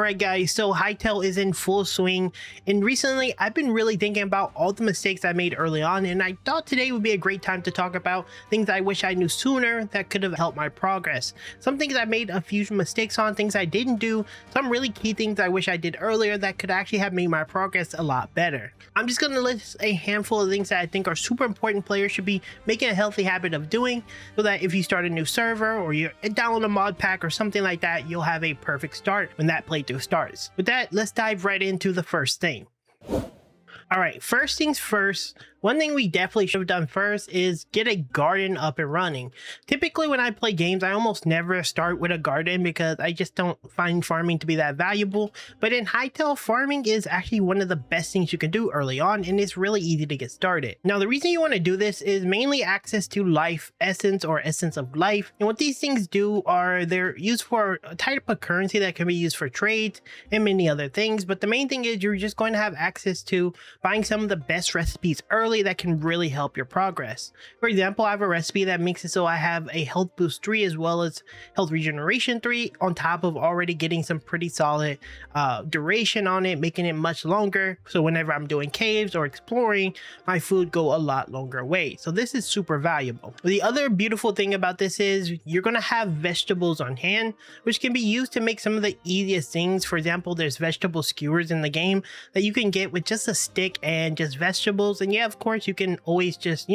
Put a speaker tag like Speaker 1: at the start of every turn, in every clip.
Speaker 1: Alright guys, so Hytale is in full swing, and recently I've been really thinking about all the mistakes I made early on, and I thought today would be a great time to talk about things I wish I knew sooner that could have helped my progress. Some things I made a few mistakes on, things I didn't do, some really key things I wish I did earlier that could actually have made my progress a lot better. I'm just going to list a handful of things that I think are super important players should be making a healthy habit of doing, so that if you start a new server or you download a mod pack or something like that, you'll have a perfect start when that playthrough starts. With that, let's dive right into the first thing. Alright, first things first, one thing we definitely should have done first is get a garden up and running. Typically when I play games, I almost never start with a garden because I just don't find farming to be that valuable. But in Hytale, farming is actually one of the best things you can do early on, and it's really easy to get started. Now the reason you want to do this is mainly access to life essence or essence of life. And what these things do are they're used for a type of currency that can be used for trades and many other things. But the main thing is you're just going to have access to buying some of the best recipes early that can really help your progress. For example, I have a recipe that makes it so I have a health boost 3 as well as health regeneration 3 on top of already getting some pretty solid duration on it, making it much longer. So whenever I'm doing caves or exploring, my food go a lot longer away. So this is super valuable. The other beautiful thing about this is you're going to have vegetables on hand, which can be used to make some of the easiest things. For example, there's vegetable skewers in the game that you can get with just a stick and just vegetables. And yeah, of course you can always just,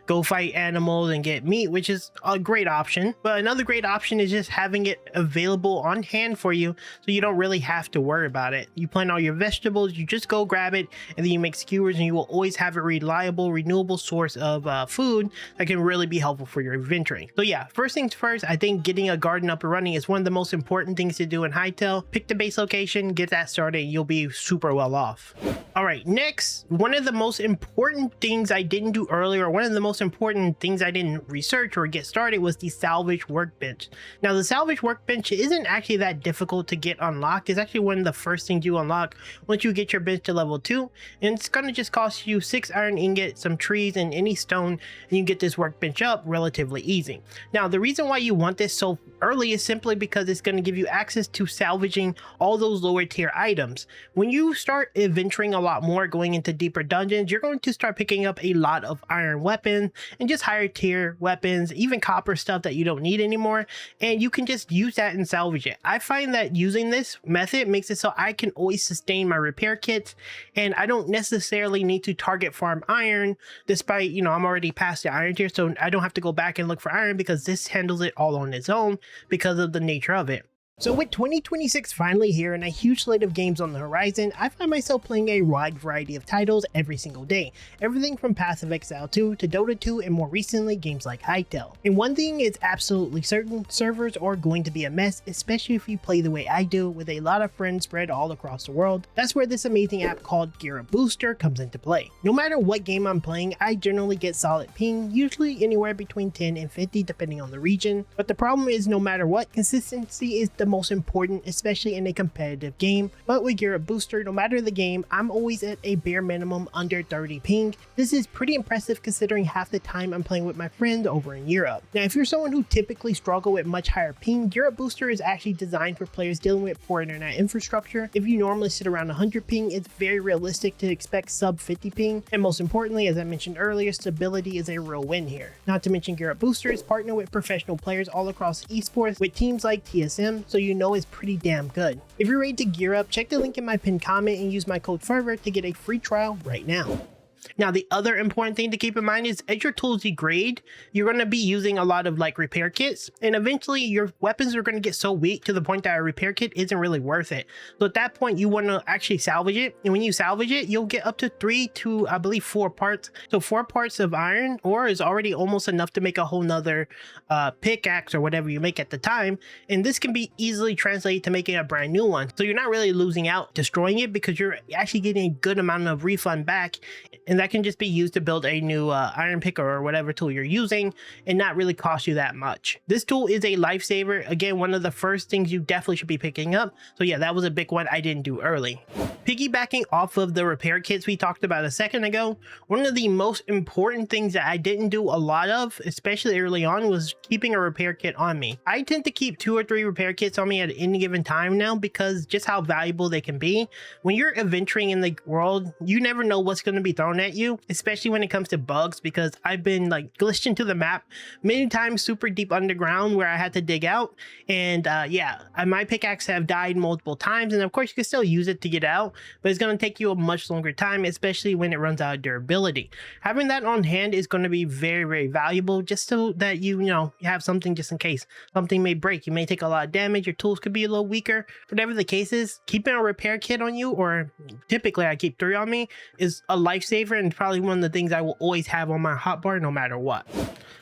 Speaker 1: go fight animals and get meat, which is a great option. But another great option is just having it available on hand for you, so you don't really have to worry about it. You plant all your vegetables, you just go grab it, and then you make skewers, and you will always have a reliable, renewable source of food that can really be helpful for your inventory. So yeah, first things first, I think getting a garden up and running is one of the most important things to do in Hytale. Pick the base location, get that started, and you'll be super well off. Alright, next, one of the most important things I didn't do earlier, one of the most important things I didn't research or get started was the Salvage Workbench. Now the Salvage Workbench isn't actually that difficult to get unlocked. It's actually one of the first things you unlock once you get your bench to level 2, and it's going to just cost you 6 iron ingots, some trees, and any stone, and you get this workbench up relatively easy. Now the reason why you want this so early is simply because it's going to give you access to salvaging all those lower tier items. When you start adventuring a lot more, going into deeper dungeons, you're going to start picking up a lot of iron weapons and just higher tier weapons, even copper stuff that you don't need anymore, and you can just use that and salvage it. I find that using this method makes it so I can always sustain my repair kits, and I don't necessarily need to target farm iron, despite, I'm already past the iron tier, so I don't have to go back and look for iron because this handles it all on its own because of the nature of it. So with 2026 finally here and a huge slate of games on the horizon, I find myself playing a wide variety of titles every single day. Everything from Path of Exile 2 to Dota 2 and more recently games like Hytale. And one thing is absolutely certain, servers are going to be a mess, especially if you play the way I do with a lot of friends spread all across the world. That's where this amazing app called Gear Up Booster comes into play. No matter what game I'm playing, I generally get solid ping, usually anywhere between 10 and 50 depending on the region. But the problem is no matter what, consistency is the most important, especially in a competitive game. But with Gear Up Booster, no matter the game, I'm always at a bare minimum under 30 ping. This is pretty impressive considering half the time I'm playing with my friend over in Europe. Now if you're someone who typically struggle with much higher ping, Gear Up Booster is actually designed for players dealing with poor internet infrastructure. If you normally sit around 100 ping, it's very realistic to expect sub 50 ping, and most importantly, as I mentioned earlier, stability is a real win here. Not to mention Gear Up Booster is partnered with professional players all across esports with teams like TSM, so you know it's pretty damn good. If you're ready to gear up, check the link in my pinned comment and use my code Fervor to get a free trial right now. Now the other important thing to keep in mind is as your tools degrade, you're going to be using a lot of repair kits, and eventually your weapons are going to get so weak to the point that a repair kit isn't really worth it. So at that point you want to actually salvage it, and when you salvage it you'll get up to 3 to I believe 4 parts. So 4 parts of iron ore is already almost enough to make a whole nother pickaxe or whatever you make at the time, and this can be easily translated to making a brand new one. So you're not really losing out destroying it because you're actually getting a good amount of refund back, and and that can just be used to build a new iron pick or whatever tool you're using and not really cost you that much. This tool is a lifesaver. Again, one of the first things you definitely should be picking up. So yeah, that was a big one I didn't do early. Piggybacking off of the repair kits we talked about a second ago, one of the most important things that I didn't do a lot of, especially early on, was keeping a repair kit on me. I tend to keep 2 or 3 repair kits on me at any given time now because just how valuable they can be. When you're adventuring in the world, you never know what's going to be thrown at you, especially when it comes to bugs, because I've been like glitched into the map many times super deep underground where I had to dig out, and yeah, my pickaxe have died multiple times, and of course you can still use it to get out, but it's going to take you a much longer time, especially when it runs out of durability. Having that on hand is going to be very, very valuable, just so that you have something just in case something may break. You may take a lot of damage, your tools could be a little weaker. Whatever the case is, keeping a repair kit on you, or typically I keep 3 on me, is a lifesaver and probably one of the things I will always have on my hotbar no matter what.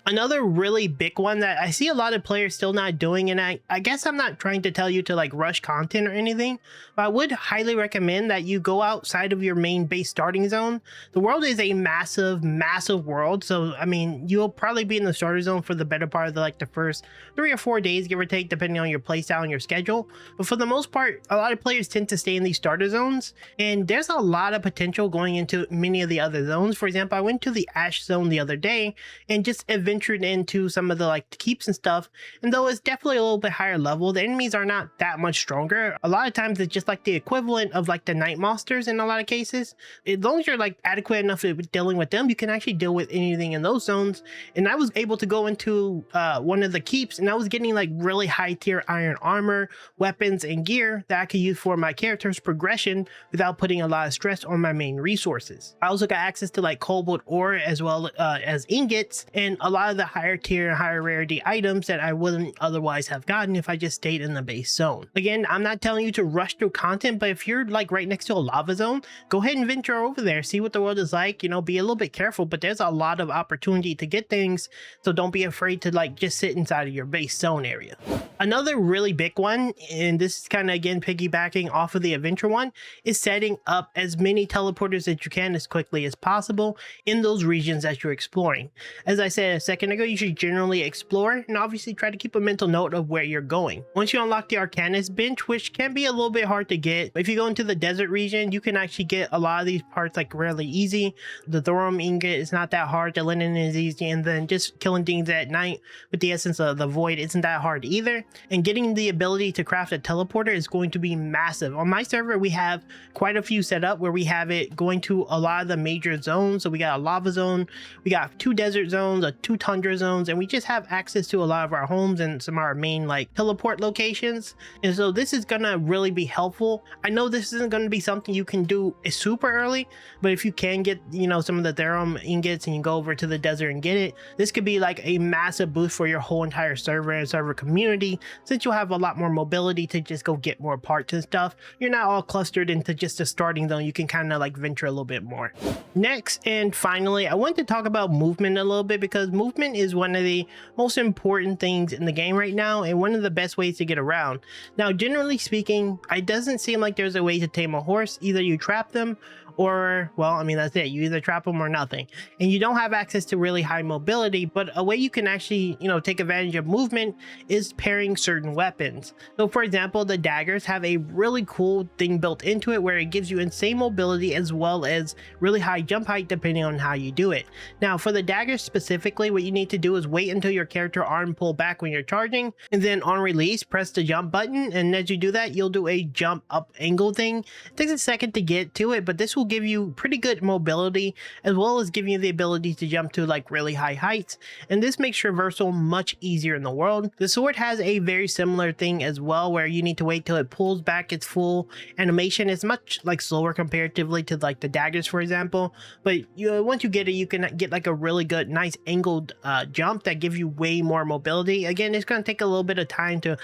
Speaker 1: Another really big one that I see a lot of players still not doing, and I guess I'm not trying to tell you to like rush content or anything, but I would highly recommend that you go outside of your main base starting zone. The world is a massive, massive world, so I mean, you'll probably be in the starter zone for the better part of the first 3 or 4 days, give or take, depending on your playstyle and your schedule. But for the most part, a lot of players tend to stay in these starter zones, and there's a lot of potential going into many of the other zones. For example, I went to the Ash zone the other day and just ventured into some of the keeps and stuff, and though it's definitely a little bit higher level, the enemies are not that much stronger. A lot of times it's just like the equivalent of the night monsters in a lot of cases. As long as you're adequate enough at dealing with them, you can actually deal with anything in those zones. And I was able to go into one of the keeps, and I was getting really high tier iron armor, weapons, and gear that I could use for my character's progression without putting a lot of stress on my main resources. I also got access to cobalt ore as well as ingots, and a lot of the higher tier and higher rarity items that I wouldn't otherwise have gotten if I just stayed in the base zone. Again, I'm not telling you to rush through content, but if you're right next to a lava zone, go ahead and venture over there, see what the world is like. Be a little bit careful, but there's a lot of opportunity to get things, so don't be afraid to just sit inside of your base zone area. Another really big one, and this is kind of again piggybacking off of the adventure one, is setting up as many teleporters as you can as quickly as possible in those regions that you're exploring. As I said a second ago, you should generally explore and obviously try to keep a mental note of where you're going. Once you unlock the Arcanist bench, which can be a little bit hard to get, if you go into the desert region, you can actually get a lot of these parts really easy. The thorium ingot is not that hard, the linen is easy, and then just killing things at night with the essence of the void isn't that hard either. And getting the ability to craft a teleporter is going to be massive. On my server, we have quite a few set up where we have it going to a lot of the major zones. So we got a lava zone, we got 2 desert zones, 2 tundra zones, and we just have access to a lot of our homes and some of our main teleport locations. And so this is gonna really be helpful. I know this isn't going to be something you can do super early, but if you can get some of the thorium ingots and you go over to the desert and get it, this could be a massive boost for your whole entire server and server community, since you'll have a lot more mobility to just go get more parts and stuff. You're not all clustered into just a starting zone. You can kind of venture a little bit more. Next and finally, I want to talk about movement a little bit, because movement is one of the most important things in the game right now and one of the best ways to get around. Now, generally speaking, it doesn't seem like there's a way to tame a horse. Either you trap them, or, well, I mean, that's it. You either trap them or nothing. And you don't have access to really high mobility, but a way you can actually, take advantage of movement is pairing certain weapons. So for example, the daggers have a really cool thing built into it where it gives you insane mobility as well as really high jump height depending on how you do it. Now, for the daggers specifically, what you need to do is wait until your character arm pull back when you're charging, and then on release, press the jump button. And as you do that, you'll do a jump up angle thing. It takes a second to get to it, but this will give you pretty good mobility as well as giving you the ability to jump to really high heights, and this makes traversal much easier in the world. The sword has a very similar thing as well, where you need to wait till it pulls back its full animation. It's much slower comparatively to the daggers, for example, but once you get it, you can get a really good nice angled jump that gives you way more mobility. Again, it's going to take a little bit of time to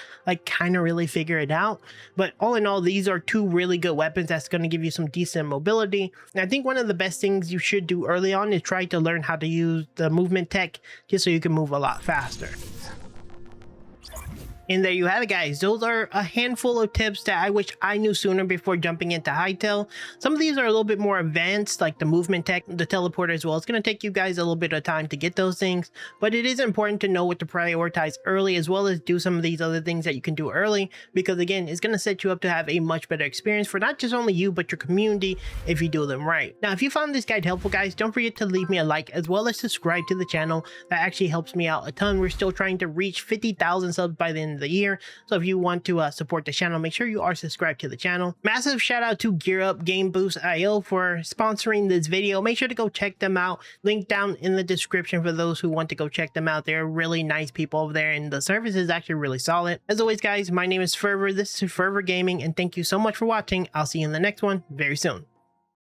Speaker 1: kind of really figure it out, but all in all, these are 2 really good weapons that's going to give you some decent mobility. And I think one of the best things you should do early on is try to learn how to use the movement tech, just so you can move a lot faster. And there you have it, guys. Those are a handful of tips that I wish I knew sooner before jumping into Hytale. Some of these are a little bit more advanced, like the movement tech, the teleporter as well. It's going to take you guys a little bit of time to get those things, but it is important to know what to prioritize early, as well as do some of these other things that you can do early, because again, it's going to set you up to have a much better experience for not just only you, but your community if you do them right. Now, if you found this guide helpful, guys, don't forget to leave me a like as well as subscribe to the channel. That actually helps me out a ton. We're still trying to reach 50,000 subs by the end of the year, so if you want to support the channel, make sure you are subscribed to the channel. Massive shout out to Gear Up Game Boost IO for sponsoring this video. Make sure to go check them out. Link down in the description for those who want to go check them out. They're really nice people over there, and the service is actually really solid. As always, guys, my name is Fervor. This is Fervor Gaming, and thank you so much for watching. I'll see you in the next one very soon.